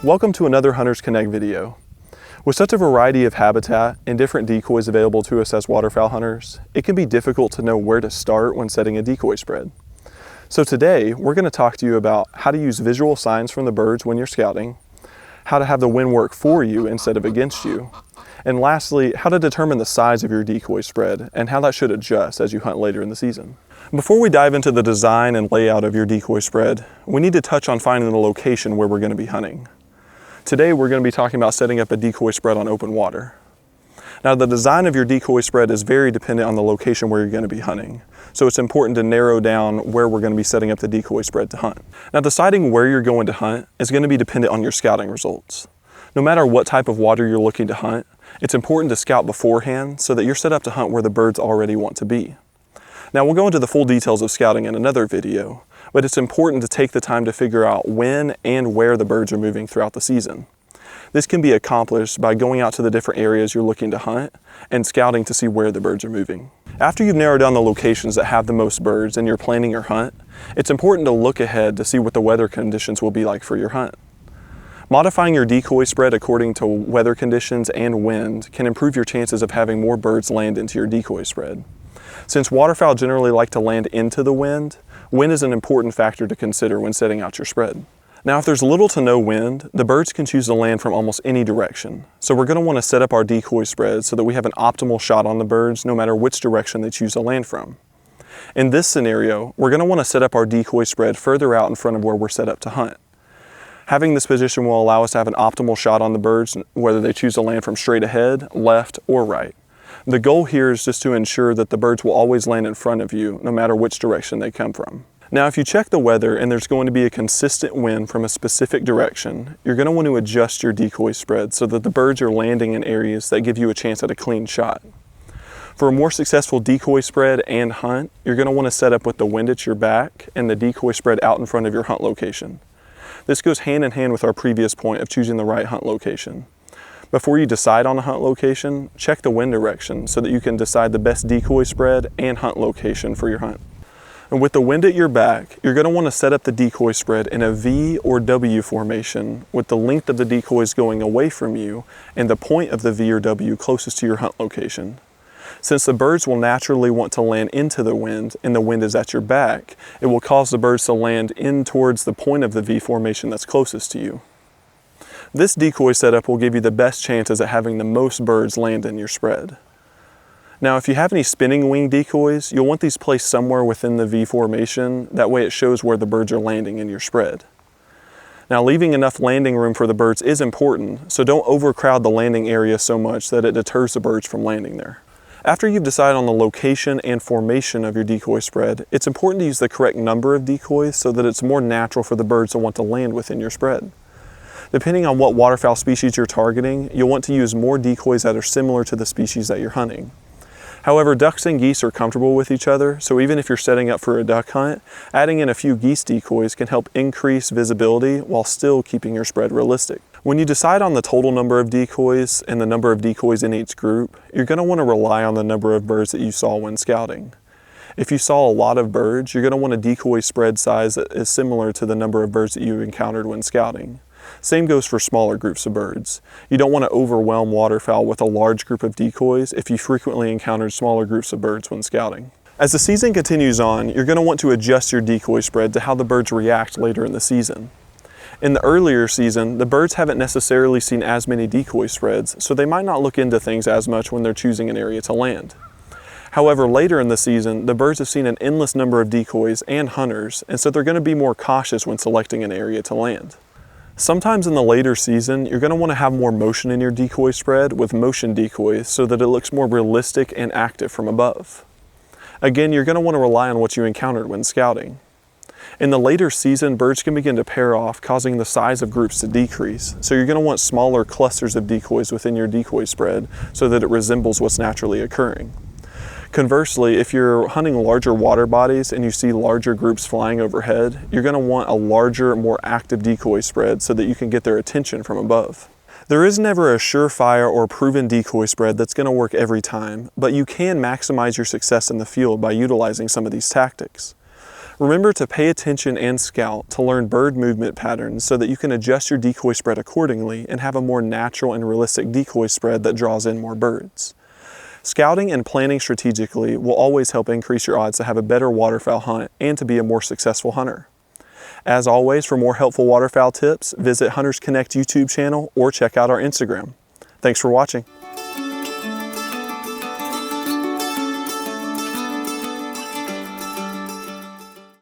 Welcome to another Hunters Connect video. With such a variety of habitat and different decoys available to us as waterfowl hunters, it can be difficult to know where to start when setting a decoy spread. So today, we're going to talk to you about how to use visual signs from the birds when you're scouting, how to have the wind work for you instead of against you, and lastly, how to determine the size of your decoy spread and how that should adjust as you hunt later in the season. Before we dive into the design and layout of your decoy spread, we need to touch on finding the location where we're going to be hunting. Today we're going to be talking about setting up a decoy spread on open water. Now the design of your decoy spread is very dependent on the location where you're going to be hunting, so it's important to narrow down where we're going to be setting up the decoy spread to hunt. Now deciding where you're going to hunt is going to be dependent on your scouting results. No matter what type of water you're looking to hunt, it's important to scout beforehand so that you're set up to hunt where the birds already want to be. Now we'll go into the full details of scouting in another video, but it's important to take the time to figure out when and where the birds are moving throughout the season. This can be accomplished by going out to the different areas you're looking to hunt and scouting to see where the birds are moving. After you've narrowed down the locations that have the most birds and you're planning your hunt, it's important to look ahead to see what the weather conditions will be like for your hunt. Modifying your decoy spread according to weather conditions and wind can improve your chances of having more birds land into your decoy spread. Since waterfowl generally like to land into the wind, wind is an important factor to consider when setting out your spread. Now if there's little to no wind, the birds can choose to land from almost any direction. So we're going to want to set up our decoy spread so that we have an optimal shot on the birds no matter which direction they choose to land from. In this scenario, we're going to want to set up our decoy spread further out in front of where we're set up to hunt. Having this position will allow us to have an optimal shot on the birds whether they choose to land from straight ahead, left, or right. The goal here is just to ensure that the birds will always land in front of you no matter which direction they come from. Now if you check the weather and there's going to be a consistent wind from a specific direction, you're going to want to adjust your decoy spread so that the birds are landing in areas that give you a chance at a clean shot. For a more successful decoy spread and hunt, you're going to want to set up with the wind at your back and the decoy spread out in front of your hunt location. This goes hand in hand with our previous point of choosing the right hunt location. Before you decide on a hunt location, check the wind direction so that you can decide the best decoy spread and hunt location for your hunt. And with the wind at your back, you're going to want to set up the decoy spread in a V or W formation with the length of the decoys going away from you and the point of the V or W closest to your hunt location. Since the birds will naturally want to land into the wind and the wind is at your back, it will cause the birds to land in towards the point of the V formation that's closest to you. This decoy setup will give you the best chances at having the most birds land in your spread. Now if you have any spinning wing decoys, you'll want these placed somewhere within the V formation, that way it shows where the birds are landing in your spread. Now leaving enough landing room for the birds is important, so don't overcrowd the landing area so much that it deters the birds from landing there. After you've decided on the location and formation of your decoy spread, it's important to use the correct number of decoys so that it's more natural for the birds to want to land within your spread. Depending on what waterfowl species you're targeting, you'll want to use more decoys that are similar to the species that you're hunting. However, ducks and geese are comfortable with each other, so even if you're setting up for a duck hunt, adding in a few geese decoys can help increase visibility while still keeping your spread realistic. When you decide on the total number of decoys and the number of decoys in each group, you're going to want to rely on the number of birds that you saw when scouting. If you saw a lot of birds, you're going to want a decoy spread size that is similar to the number of birds that you encountered when scouting. Same goes for smaller groups of birds. You don't want to overwhelm waterfowl with a large group of decoys if you frequently encountered smaller groups of birds when scouting. As the season continues on, you're going to want to adjust your decoy spread to how the birds react later in the season. In the earlier season, the birds haven't necessarily seen as many decoy spreads, so they might not look into things as much when they're choosing an area to land. However, later in the season, the birds have seen an endless number of decoys and hunters, and so they're going to be more cautious when selecting an area to land. Sometimes in the later season, you're going to want to have more motion in your decoy spread with motion decoys so that it looks more realistic and active from above. Again, you're going to want to rely on what you encountered when scouting. In the later season, birds can begin to pair off, causing the size of groups to decrease. So you're going to want smaller clusters of decoys within your decoy spread so that it resembles what's naturally occurring. Conversely, if you're hunting larger water bodies and you see larger groups flying overhead, you're going to want a larger, more active decoy spread so that you can get their attention from above. There is never a surefire or proven decoy spread that's going to work every time, but you can maximize your success in the field by utilizing some of these tactics. Remember to pay attention and scout to learn bird movement patterns so that you can adjust your decoy spread accordingly and have a more natural and realistic decoy spread that draws in more birds. Scouting and planning strategically will always help increase your odds to have a better waterfowl hunt and to be a more successful hunter. As always, for more helpful waterfowl tips, visit Hunters Connect YouTube channel or check out our Instagram. Thanks for watching.